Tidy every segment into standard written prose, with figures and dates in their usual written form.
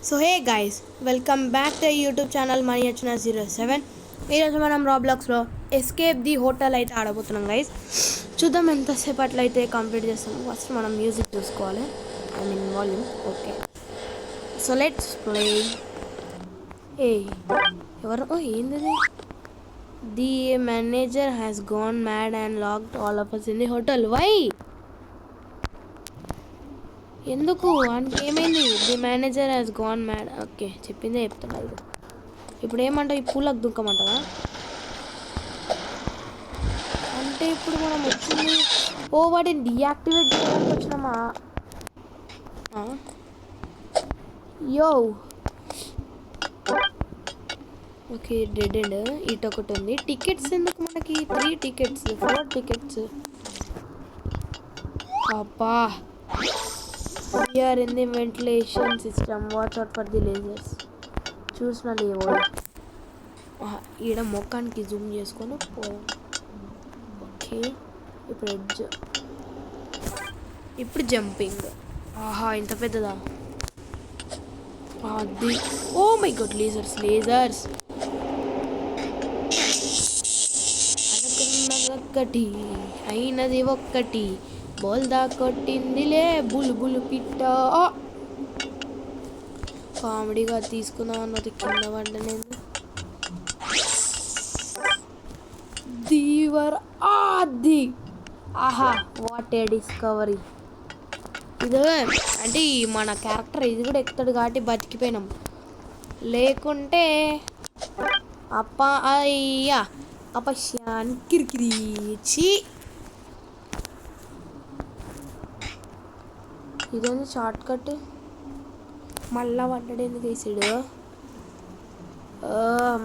So hey guys, welcome back to YouTube channel money వచ్చిన 07. ఈరోజు మనం రాబ్లాక్స్లో ఎస్కేప్ ది హోటల్ అయితే ఆడబోతున్నాం గైస్. చూద్దాం ఎంతసేపట్లో అయితే కంప్లీట్ చేస్తాం. ఫస్ట్ మనం మ్యూజిక్ చూసుకోవాలి, I mean volume. Okay, so let's play. ఏ ఎవరు ఏంది? The manager has gone mad and locked all of us in the hotel. Why? ఎందుకు అంటే ఏమైంది? The manager has gone mad. Okay, చెప్పిందే చెప్తున్నా. ఇప్పుడు ఏమంటావు? ఈ పూలకు దుంకమంటావా? అంటే ఇప్పుడు మనం వచ్చింది వాటిని డియాక్టివేట్ చేయడానికి వచ్చినామా? యో ఓకే, డెడ్ ఎండ్. ఇటు ఒకటి ఉంది. టికెట్స్ ఎందుకు మనకి? 3 టికెట్స్, 4 టికెట్స్. అబ్బా, we are in the ventilation system. Watch out for the lasers. చూసిన లేవో ఈడ మొక్కానికి జూమ్ చేసుకొని పోయాం. ఓకే, ఇప్పుడు ఎడ్జ్, ఇప్పుడు జంపింగ్. ఆహా, ఇంత పెద్దదా? అది oh my god, lasers lasers. అనుకున్నది ఒక్కటి, అయినది ఒక్కటి. బోల్దా కొట్టిందిలే బుల్బుల్ పిట్ట. కామెడీగా తీసుకుందాం అన్నది కింద పడ్డ నేను. దీవర్ ఆది. ఆహా, వాట్ ఏ డిస్కవరీ. ఇది అంటే మన క్యారెక్టర్ ఇది కూడా ఎక్కుతాడు కాబట్టి బతికిపోయినాం. లేకుంటే అయ్యా అపశ్యాన్ కిరికిరిచి. ఇదేంది షార్ట్ కట్? మళ్ళా పడ్డాడు ఎందుకు వేసాడు?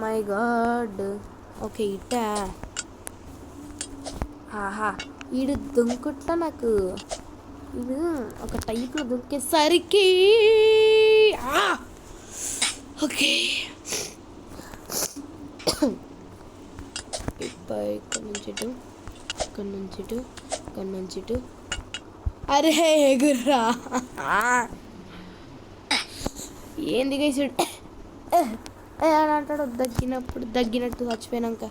My God. ఓకే, ఇట్టా. ఆహా, ఈడు దుంకుట్లా నాకు. ఇది ఒక టైప్లో దుంకేసరికి ఓకే. ఇప్పుడు ఇక్కడ నుంచి ఇటు, ఇక్కడ నుంచి ఇటు, ఇక్కడ నుంచి ఇటు. అరే ఎగుర్రా. ఏంది గైసుడు అని అంటాడు దగ్గినట్టు చచ్చిపోయినాక.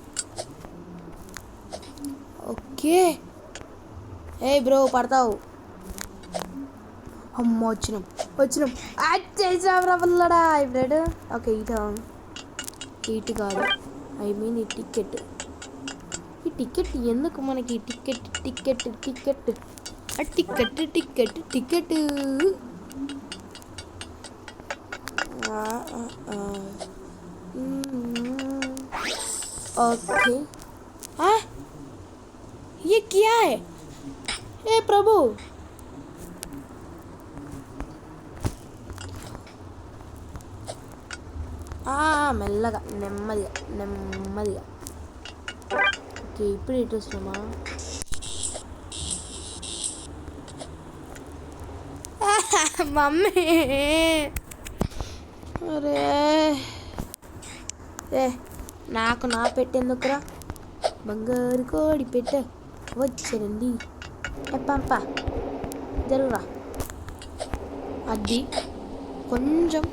ఓకే, ఏ బ్రో పడతావు. అమ్మ వచ్చినాం. చేసావురా వల్లడా ఇప్పుడు. ఓకే, ఇటు కాదు, ఐ మీన్ ఈ టికెట్ ఎందుకు మనకి? Ticket okay. हाँ, ये क्या है? हे प्रभु, మెల్లగా నెమ్మదిగా. ఓకే, ఇప్పుడు ఇటు వస్తున్నామా? మమ్మీ, అరే నాకు నా పెట్టేందుకురా? బంగారు కోడి పెట్ట వచ్చరండి. పంప జరుగురా. అది కొంచెం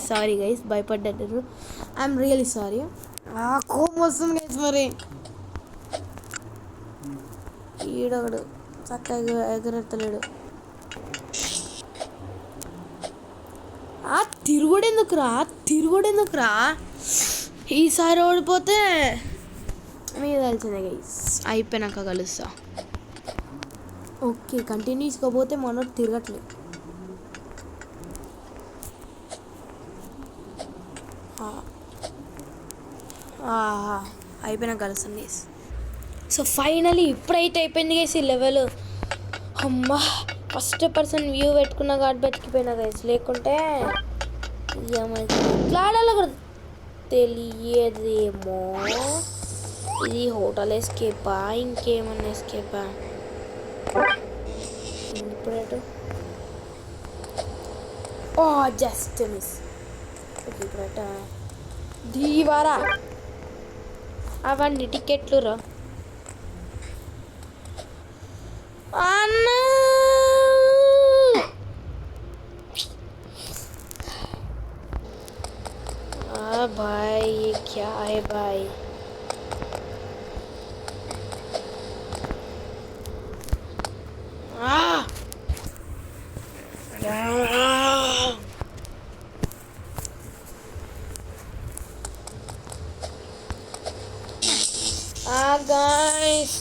సారీ గైస్, భయపడ్డారు. I'm really sorry. కోపం వస్తుంది గైస్. మరి ఈడొకడు చక్కగా ఎగరెత్తలేడు. తిరుగుడెందుకురా? ఈసారి ఓడిపోతే మీరు తెలిసిందే గైస్, అయిపోయినాక కలుస్తా. ఓకే, కంటిన్యూస్గా పోతే మనోడు తిరగట్లేదు. అయిపోయినాక కలుస్తాను గైస్. సో ఫైనలీ ఇప్పుడైతే అయిపోయింది గైస్ ఈ లెవెల్. అమ్మా, ఫస్ట్ పర్సన్ వ్యూ పెట్టుకున్న కాబట్టి బతికిపోయినా గైస్. లేకుంటే ఆడాలి కూడా తెలియదేమో. ఇది హోటల్ ఎస్కేపా ఇంకేమన్నా ఎస్కేపా? ఇప్పుడేటు జస్ట్ మిస్. ఓకే, ఇప్పుడట దీవారా. అవన్నీ టికెట్లు రా అన్న. क्या है भाई? Guys.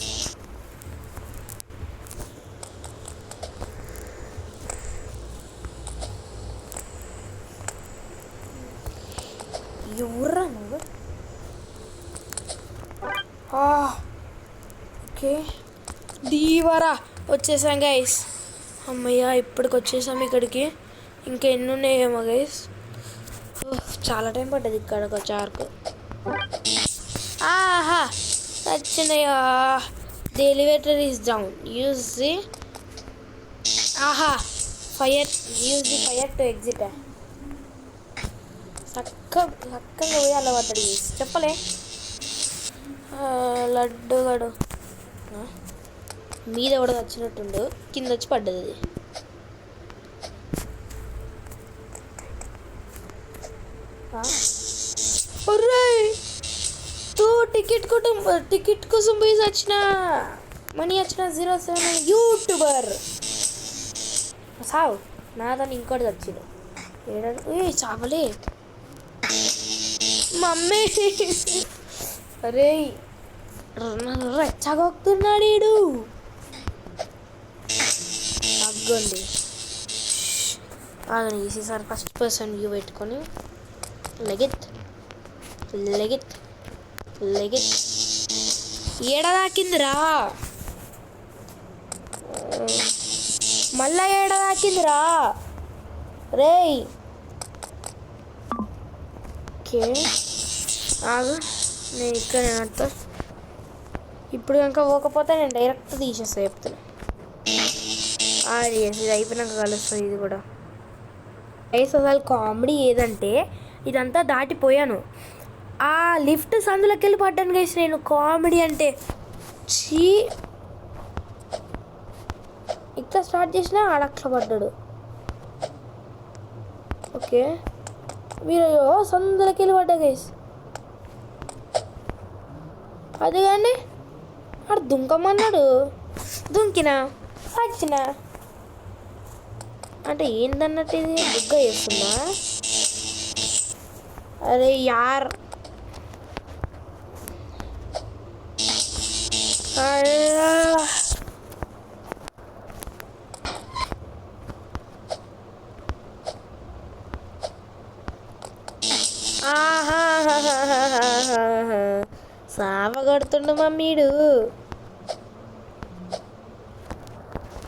ఎవర్రా నువ్వు? ఓకే దీవరా వచ్చేసాం గైస్. అమ్మయ్య ఇప్పటికి వచ్చేసాం ఇక్కడికి. ఇంకా ఎన్ని ఉన్నాయేమో గైస్. చాలా టైం పడ్డది ఇక్కడికి వచ్చారు. ఆహా వచ్చినాయా. The elevator is down. Use the fire. Use the fire to exit. చక్కగా పోయి అలా పడ్డాడు చెప్పలే. లడ్డుగాడు మీద కూడా వచ్చినట్టుండు, కింద వచ్చి పడ్డది అది. టికెట్ కోసం పోయి వచ్చిన మనీ వచ్చిన 07 యూట్యూబర్ సావు నాదని ఇంకోటి వచ్చిండు. ఏ చావలే మమ్మీ. అరే రెచ్చగొక్కుతున్నాడు ఈడు. తగ్గండి ఆగని ఈసారి ఫస్ట్ పర్సన్ వ్యూ పెట్టుకొని లెగిత్ లెగిత్ లెగిత్. ఏడదాకిందిరా మళ్ళా, ఏడదాకిందిరా రేయ్. ఓకే ఆగు, నేను ఇక్కడ ఆడతా. ఇప్పుడు కనుక పోకపోతే నేను డైరెక్ట్ తీసేస్తా చెప్తున్నా. ఇది అయిపోయినాక కలుస్తుంది ఇది కూడా. అసలు కామెడీ ఏదంటే ఇదంతా దాటిపోయాను, ఆ లిఫ్ట్ సందులోకి వెళ్ళి పడ్డాను గైస్ నేను. కామెడీ అంటే చీ. ఇట్లా స్టార్ట్ చేసినా ఆడట్లా పడ్డాడు. ఓకే మీరు సందులోకి వెళ్ళి పడ్డా గైస్. అది కానీ ఆడు దుంకమన్నాడు, దుంకినా వచ్చిన. అంటే ఏందన్నట్టు ఇది బుగ్గ చేస్తుందా? అరే యార్ సావ కొడుతుండు మమ్మీడు.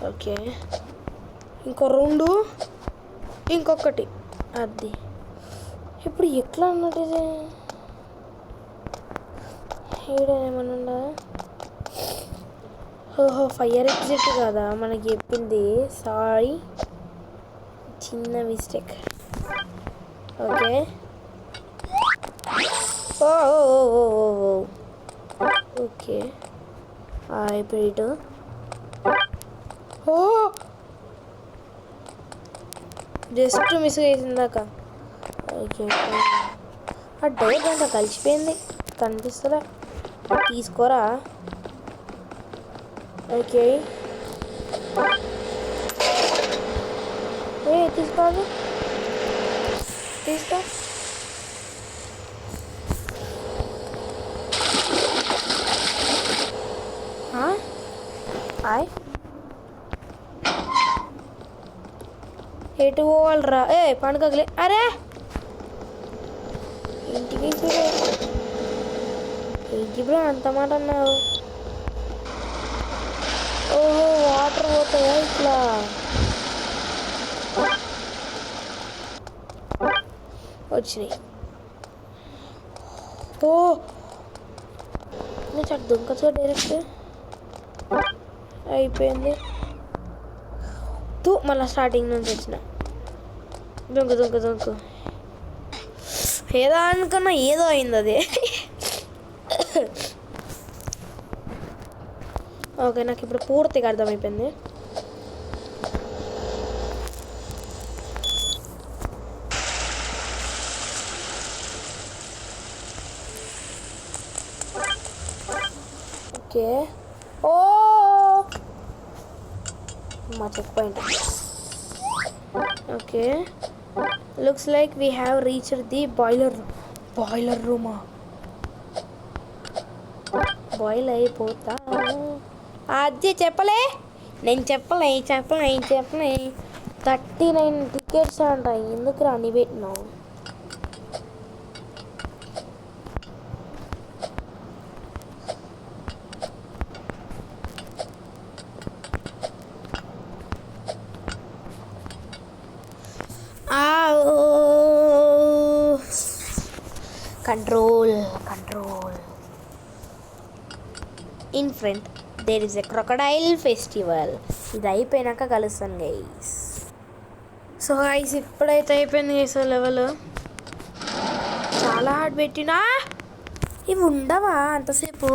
ఓకే ఇంకో 2, ఇంకొకటి. అది ఇప్పుడు ఎట్లా అన్నట్టు ఇది? ఏమన్నా ఓహో ఫైర్ ఎగ్జిట్ కదా మనకి చెప్పింది. సారీ చిన్న మిస్టేక్. ఓకే ఓకే ఇప్పుడు ఇటు. జస్ట్ మిస్ చేసిందాక. ఓకే ఆ డోర్ దాంట్లో కలిసిపోయింది, కనిపిస్తుందా? తీసుకోరా. ఓకే తీసుకోవాలి, తీసుకో. హాయ్ ఎటు పోవాలరా? పండుగలే. అరే ఇంటికి ఏంటి బ్రో అంత మాట అన్నావు? ఓహో వాటర్ పోతాయా ఇట్లా? వచ్చినాయి. ఓ నేను చక్క దుంకచ్చు డైరెక్ట్. అయిపోయింది. మళ్ళీ స్టార్టింగ్ నుంచి వచ్చిన దుంకు దుంకు దుంకు. ఏదో అనుకున్నా ఏదో అయింది అది. ఓకే నాకు ఇప్పుడు పూర్తిగా అర్థమైపోయింది. ఓకే. ఓ మా checkpoint. Okay, looks like we have reached the boiler రూమా. బాయిల్ అయిపోతా. అది చెప్పలే, నేను చెప్పలే 39 టికెట్స్ అంట. ఎందుకు రాని పెట్టినావు? Control. In front there is a crocodile festival. ఇది అయిపోయినాక కలుస్తాను గైస్. సో గైస్ ఇప్పుడైతే అయిపోయింది గైస్ లెవెల్. చాలా హార్డ్ పెట్టినా. ఇవి ఉండవా అంతసేపు?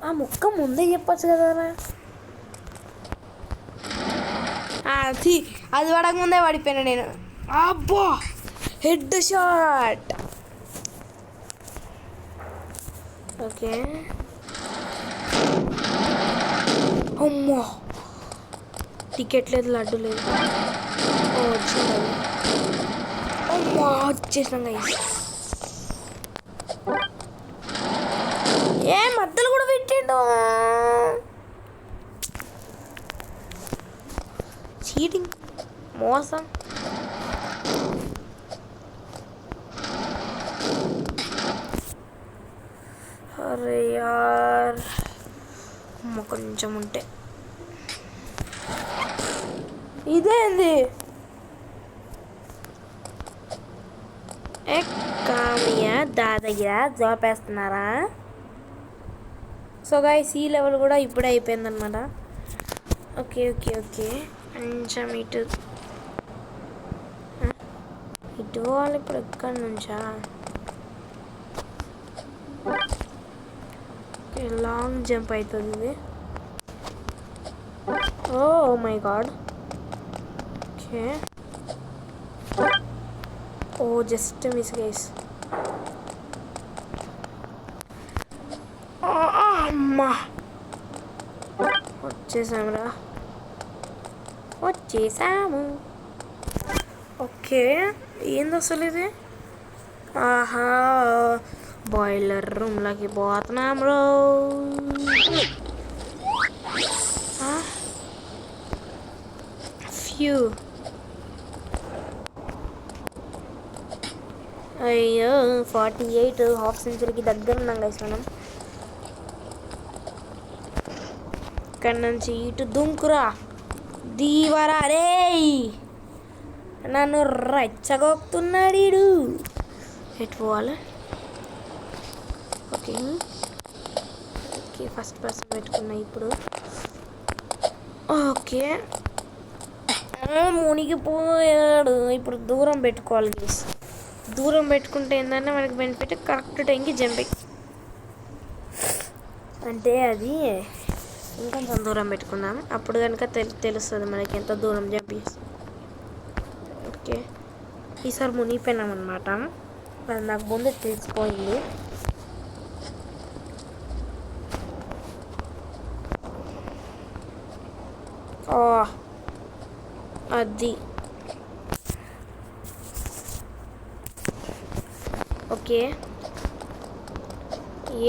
ఆ ముక్క ముందే చెప్పచ్చు కదా. అది పడక ముందే పడిపోయినా నేను. అబ్బా, హెడ్ షాట్. ఓకే, అమ్మో టికెట్ లేదు, లడ్డు లేదు. వచ్చింది. అమ్మా వచ్చేసినాం గైస్. ఏ మధ్యలో కూడా పెట్టిండు. చీటింగ్, మోసం. అరే యార్, కొంచెం ఉంటే. ఇదేంది? కామియా దాదయ్య జాబ్ వేస్తున్నారా? సో గైస్ ఈ లెవెల్ కూడా ఇప్పుడే అయిపోయిందనమాట. ఓకే, కొంచెం ఇటు వాళ్ళు ఇప్పుడు ఎక్కడి నుంచా? లాంగ్ జంప్ అవుతుంది ఇది. Oh my God. Okay, oh just miss guys. అమ్మా వచ్చేసాము. ఓకే, ఏంది అసలు ఇది? ఆహా, బాయిలర్ రూమ్లోకి పోతున్నాం రో. ఫ్యూ, అయ్యో 48 హాఫ్ సెంచరీకి దగ్గర ఉన్నాం గైస్ మనం. ఇక్కడ నుంచి ఇటు దుంకురా దీవరా. రే నన్ను రెచ్చగొక్కుతున్నాడు వీడు. ఎటు పోవాలి? ఓకే, ఫస్ట్ పర్సన్ పెట్టుకున్నా ఇప్పుడు. ఓకే, మునిగిపోయాడు. ఇప్పుడు దూరం పెట్టుకోవాలి గైస్. దూరం పెట్టుకుంటే ఏంటంటే మనకి బెనిఫిట్, కరెక్ట్ టైంకి జంపింగ్. అంటే అది ఇంకొంచెం దూరం పెట్టుకుందాం, అప్పుడు కనుక తెలుస్తుంది మనకి ఎంత దూరం జంప్ చేస్తాం. ఓకే, ఈసారి మునిగిపోయినాం అనమాట. అది నాకు ముందు తెలిసిపోయింది. అది ఓకే.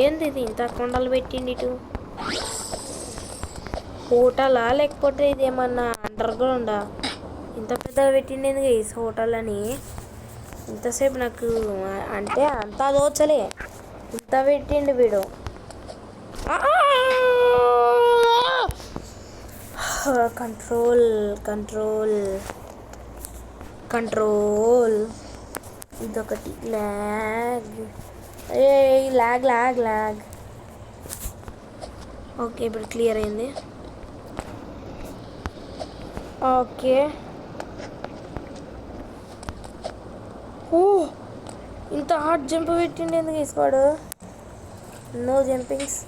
ఏంది ఇది ఇంత కొండలు పెట్టిండి? ఇటు హోటలా లేకపోతే ఇదేమన్నా అండర్ గ్రౌండా? ఇంత పెద్దగా పెట్టిండి గైస్ హోటల్ అని. ఇంతసేపు నాకు అంటే అంతా దోచలే, ఇంత పెట్టిండు వీడు. కంట్రోల్. ఇదొకటి ల్యాగ్. ల్యాగ్. ఓకే, ఇప్పుడు క్లియర్ అయింది. ఓకే, ఓ ఇంత హార్డ్ జంప్ పెట్టిండి ఎందుకు తీసుకోడు? No jumpings.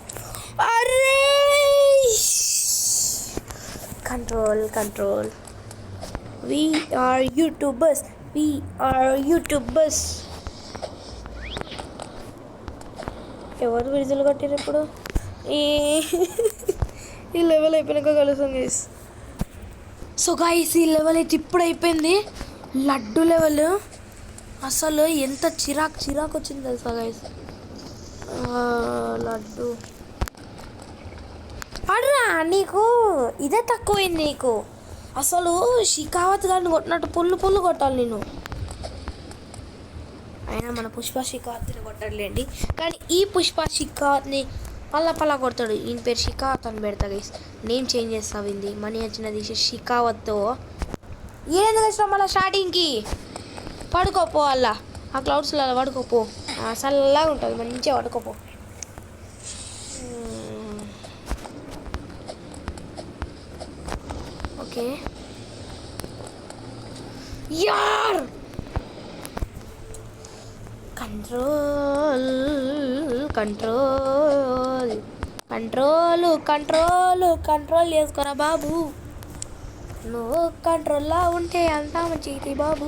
అరే కంట్రోల్. We are YouTubers. ఎవరు విడుదల కొట్టారు ఇప్పుడు? ఈ ఈ లెవెల్ అయిపోయినాక కలుస్తాం గైస్. సో గైస్ ఈ లెవెల్ అయితే ఇప్పుడు అయిపోయింది. లడ్డు లెవెల్ అసలు ఎంత చిరాకు వచ్చింది తెలుసా గైస్. లడ్డు పడరా, నీకు ఇదే తక్కువైంది. నీకు అసలు షికావత్ గారిని కొట్టినట్టు పుల్లు కొట్టాలి నేను. అయినా మన పుష్ప షికావత్ని కొట్టలేండి, కానీ ఈ పుష్ప షికావత్ని పల్ల కొడతాడు. ఈయన పేరు షికావత్ అని పెడతా గైస్. నేమ్ చేంజ్ చేస్తావు ఇంది మనీ వచ్చిన తీసి షికావత్తో. ఏంది కష్టం మళ్ళీ స్టార్టింగ్కి పడుకోపో. అలా ఆ క్లౌడ్స్లో అలా పడుకోపో, చల్లగా ఉంటుంది, మంచిగా పడుకోపో. ఓకే యార్ కంట్రోల్ చేసుకోరా బాబు. నువ్వు కంట్రోల్లో ఉంటే అంతా మంచిది బాబు.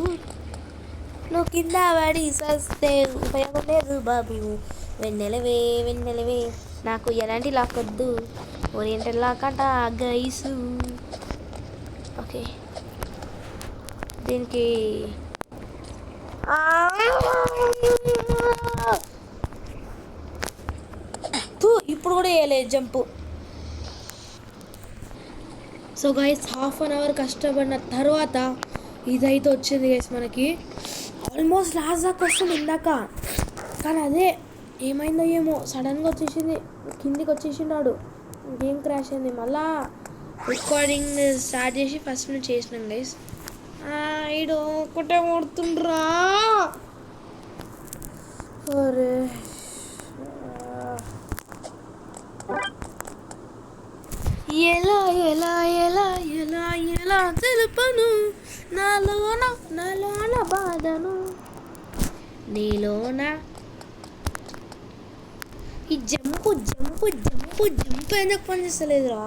నువ్వు కింద పడి సస్తే ఉపయోగం లేదు బాబు. వెన్నెలవే నాకు ఎలాంటి లాక్కొద్దు, ఓరియంటల్ లాకంట గైసు. ఓకే దీనికి ఇప్పుడు కూడా వేయలేదు jump. So guys half an hour కష్టపడిన తర్వాత ఇదైతే వచ్చింది గైస్. మనకి ఆల్మోస్ట్ లాస్ట్ దాకా వస్తుంది ఇందాక, కానీ అదే ఏమైందో ఏమో సడన్గా వచ్చేసింది, కిందికి వచ్చేసినాడు, గేమ్ క్రాష్ అయింది. మళ్ళా రికార్డింగ్ స్టార్ట్ చేసి ఫస్ట్ నుంచి చేసినాం గైస్. ఇడు ఒకటే కొడుతుండ్రా. అరే ఎలా ఎలా ఎలా ఎలా ఎలా తెలుపను నాలోన బాధను నీలోన. ఈ జంపు ఎందుకు పనిచేస్తలేదురా?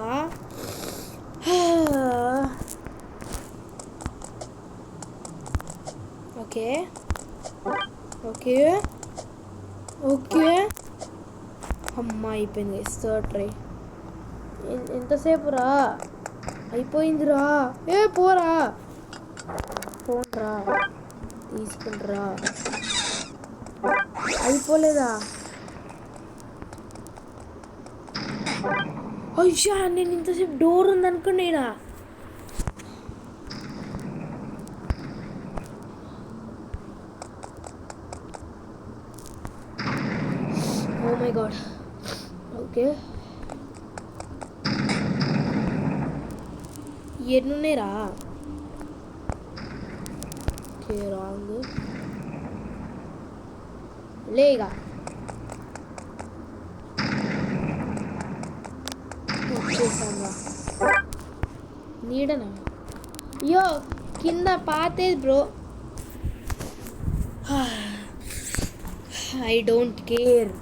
ఓకే అమ్మా అయిపోయింది. Third try. ఎంతసేపు రా, అయిపోయిందిరా. పోరా, పోన్రా, తీసుకుంటారా. అయిపోలేదా? అయ్యా నేను ఇంతసేపు డోర్ ఉందనుకున్నా. Oh my God. ఓకే ఎన్నున్నాయిరా? ఓకే రాంగ్ లేగా. వచ్చేసాను నీడనా? అయ్యో కింద పాతేది బ్రో. I don't care.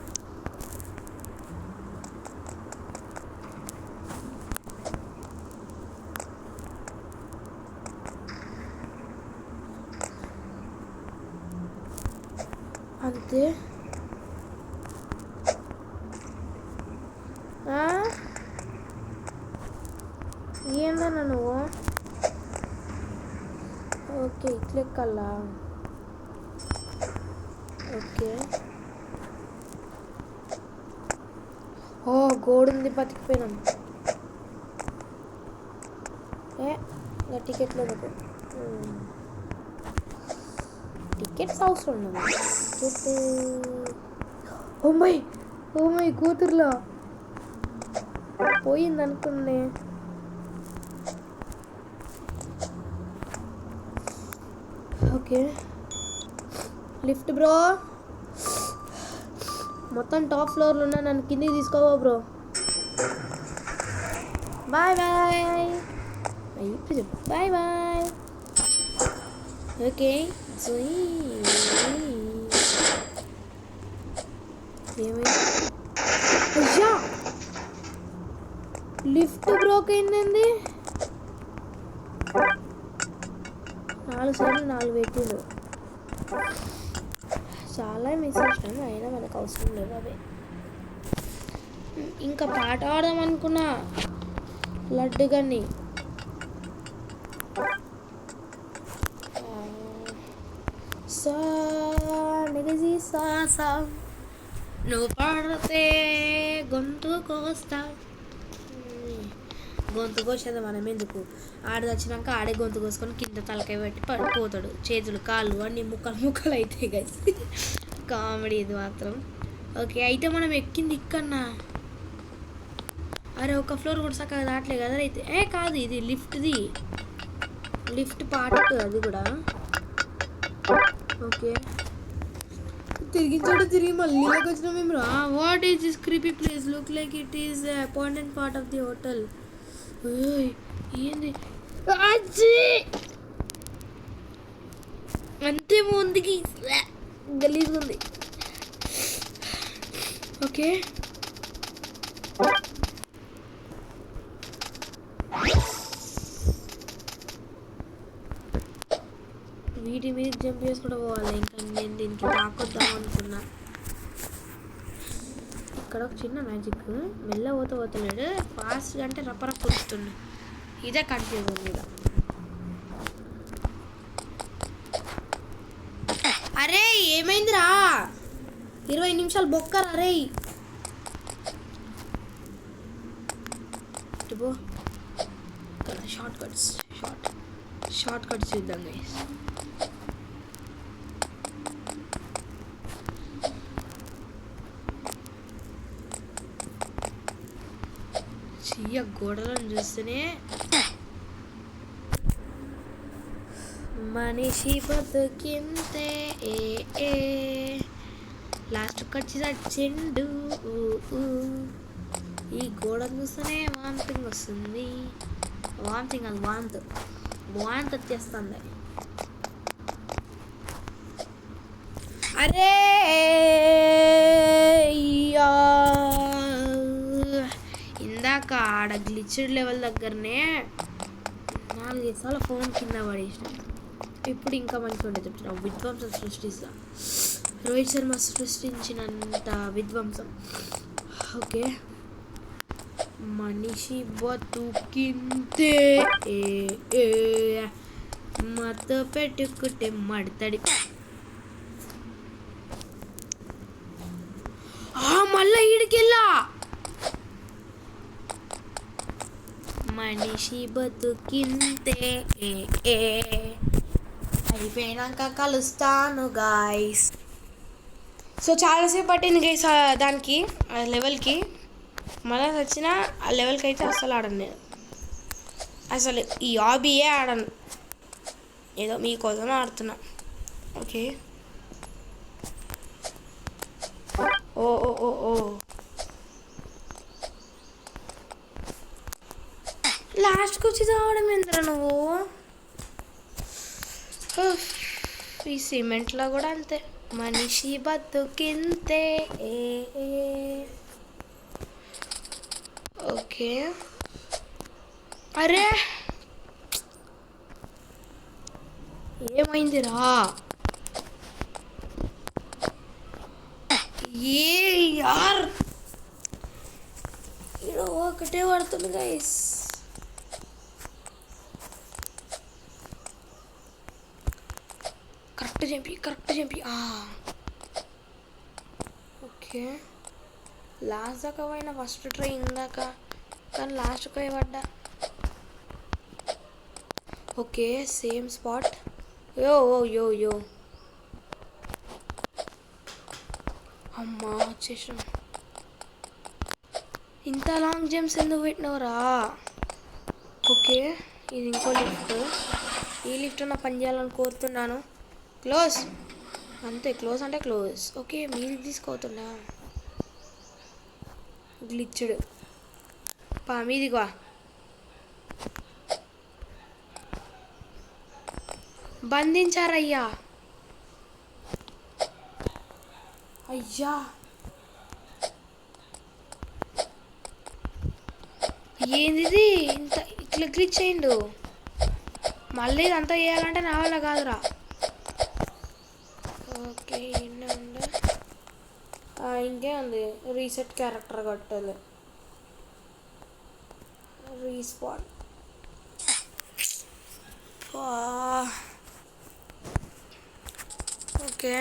అంతే. ఏందన్నా నువ్వు? ఓకే ఇట్లెక్కల్లా. ఓకే ఓ గోడుంది, బతికిపోయినాం. ఇంకా టికెట్లు ఎందుకు? టికెట్స్ అవసరం ఉన్నాము. టికెట్ ఓమై కూతుర్లో పోయింది అనుకునే. Okay lift bro. మొత్తం టాప్ ఫ్లోర్లో ఉన్నా, నన్ను కిందికి తీసుకోవా బ్రో. బాయ్ ఓకే అయ్యా లిఫ్ట్ బ్రోక్ అయిందండి. 4 సార్లు 4 పెట్టిండు. చాలా మిస్ చేసినాను, అయినా మనకు అవసరం లేదు అవి. ఇంకా పాట ఆడదాం అనుకున్నా లడ్డు గన్ని. సా నిగజీ సా సా నువ్వు పాడితే గొంతు కోస్తా. గొంతు కోసేది మనం ఎందుకు, ఆడ వచ్చినాక ఆడే గొంతు కోసుకొని కింద తలకాయ పెట్టి పడిపోతాడు, చేతులు కాళ్ళు అన్నీ ముక్కలు ముక్కలు అవుతాయి గైస్. కామెడీ ఇది మాత్రం. ఓకే అయితే మనం ఎక్కింది ఇక్కడనా? అరే ఒక ఫ్లోర్ కూడా చక్కగా దాటలే కదా అయితే. కాదు ఇది లిఫ్ట్ది, లిఫ్ట్ పార్ట్ అది కూడా. ఓకే తిరిగించాడు, తిరిగి మళ్ళీ వచ్చినాం మేము. What is this creepy place, look like it is appointed part of the hotel. ఏంది అంతే ముందుకి గలీజ్గా ఉంది. ఓకే వీటి మీద జంప్ చేసుకుంటూ పోవాలి. ఇంకా నేను దీనికి తాకొద్దాం అనుకున్నా. ఇక్కడ ఒక చిన్న మ్యాజిక్, మెల్ల పోతలేడు, ఫాస్ట్గా అంటే రప్పరప్ప వస్తుంది. ఇదే కన్ఫ్యూజన్ మీద. అరే ఏమైందిరా, 20 నిమిషాలు బొక్కరా రే. షార్ట్ కట్స్ చూద్దాం గైస్. గోడలను చూస్తేనే మనిషి బతుకింతే లాస్ట్ వచ్చి చచ్చిండు. ఈ గోడను చూస్తేనే వాంతింగ్ వస్తుంది. వాంతింగ్ అది వాంతి వచ్చేస్తుంది. అరే ఇందాక ఆడ గ్లిచ్డ్ లెవెల్ దగ్గరనే 4 సార్లు ఫోన్ కింద పడేసిన. ఇప్పుడు ఇంకా మంచిగా ఉండే చెప్తున్నా, విధ్వంసం సృష్టిస్తా. రోహిత్ శర్మ సృష్టించినంత విధ్వంసం. ఓకే మనిషి బతుకింతే మత పెట్టుకుంటే మడతడి. మళ్ళా ఈడికెళ్ళా. మనిషి బతుకింతే అయిపోయినాక కలుస్తాను గాయస్. సో చాలాసేపు పట్టింది గైస్ దానికి లెవెల్కి. మళ్ళీ వచ్చిన ఆ లెవెల్కి అయితే అస్సలు ఆడను నేను. అసలు ఈ హాబీయే ఆడను, ఏదో మీకోసం ఆడుతున్నా. ఓకే ఓ ఓ ఓ ఓ లాస్ట్కి వచ్చి తాగడం ఏంద్రా నువ్వు. ఈ సిమెంట్లో కూడా అంతే, మనిషి బతుకింతే. ఓకే అరే ఏమైందిరా, యార్ ఇక్కడ ఒకటే పడుతుంది గైస్. కరెక్ట్ చెప్పి ఓకే లాస్ట్ దాకా పోయినా, ఫస్ట్ ట్రై ఇందాక, కానీ లాస్ట్కి పోయి పడ్డా. Okay same spot. యో అమ్మా వచ్చేసాం. ఇంత లాంగ్ జంప్స్ ఎందుకు పెట్టినవరా. ఓకే ఇది ఇంకో లిఫ్ట్. ఈ లిఫ్ట్ నా పని చేయాలని కోరుతున్నాను. క్లోజ్ అంతే, క్లోజ్ అంటే క్లోజ్. ఓకే మీది తీసుకోతున్నా గ్లిచ్డ్ మీదిగా. బంధించారయ్యా. అయ్యా ఏంది ఇంత ఇట్లా గ్లిచ్ అయిండు. మళ్ళీ ఇదంతా చేయాలంటే నా వల్ల కాదురా. ఓకే ఇంకే ఉంది, రీసెట్ క్యారెక్టర్ కట్టాలి. రీస్పాన్. ఓకే,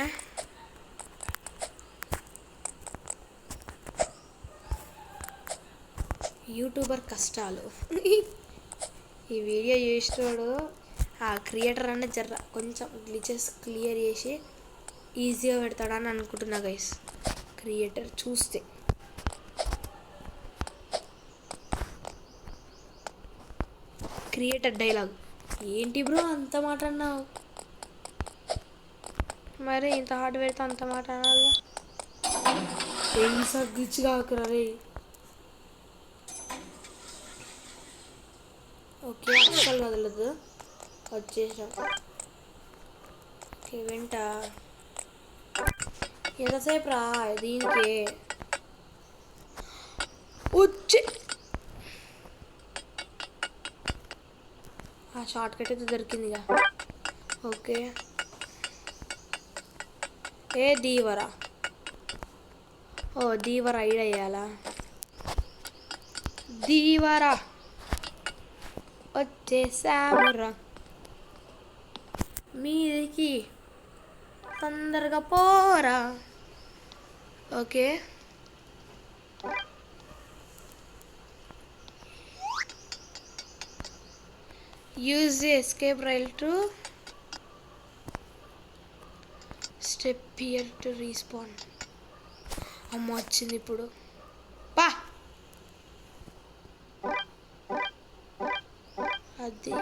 యూట్యూబర్ కష్టాలు. ఈ వీడియో చేసేటోడు ఆ క్రియేటర్ అన్న జర్ర కొంచెం గ్లిచెస్ క్లియర్ చేసి ఈజీగా పెడతాడని అనుకుంటున్నా గైస్. క్రియేటర్ చూస్తే క్రియేటర్ డైలాగ్, ఏంటి బ్రో అంత మాట అన్నావు? మరి ఇంత హార్డ్ పెడితే అంత మాట అనాలి. ఏం గ్లిచ్ కాకురా రే. ఓకే, అస్సలు వదలదు. వచ్చేసాం. ఓకే, వెంట ఎంతసేపు రా దీనికి వచ్చి ఆ షార్ట్ కట్ అయితే దొరికిందిగా. ఓకే, ఏ దీవరా, ఓ దీవరా ఐడ్ అయ్యాలా? దీవరా వచ్చేసామురా మీదికి, తొందరగా పోరా. Okay, use the escape rail to step here to respawn. అమ్మ వచ్చింది ఇప్పుడు. పా అది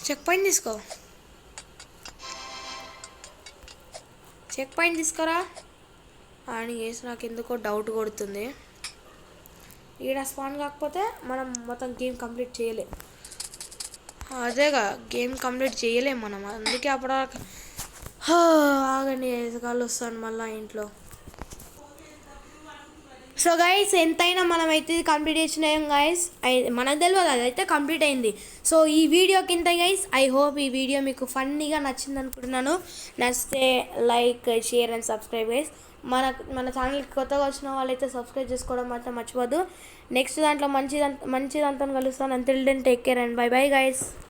చెక్ పాయింట్ తీసుకో, చెక్ పాయింట్ తీసుకోరా అని చేసి నాకు ఎందుకో డౌట్ కొడుతుంది. ఈడ స్పాన్ కాకపోతే మనం మొత్తం గేమ్ కంప్లీట్ చేయలేం. అదేగా గేమ్ కంప్లీట్ చేయలేం మనం. అందుకే అప్పుడు ఆగండి, ఎసగాలు వస్తాను మళ్ళీ ఇంట్లో. సో గైస్, ఎంతైనా మనం అయితే కంప్లీట్ చేసినాం గైస్. మనకు తెలియదు, అదైతే కంప్లీట్ అయింది. సో ఈ వీడియో కింద గైస్, ఐ హోప్ ఈ వీడియో మీకు ఫన్నీగా నచ్చింది అనుకుంటున్నాను. నచ్చితే like, share and subscribe guys. మన ఛానల్కి కొత్తగా వచ్చిన వాళ్ళైతే సబ్స్క్రైబ్ చేసుకోవడం మాత్రం మర్చిపోద్దు. నెక్స్ట్ దాంట్లో మంచిదంతా కలుస్తాను. Until then take care and bye bye guys.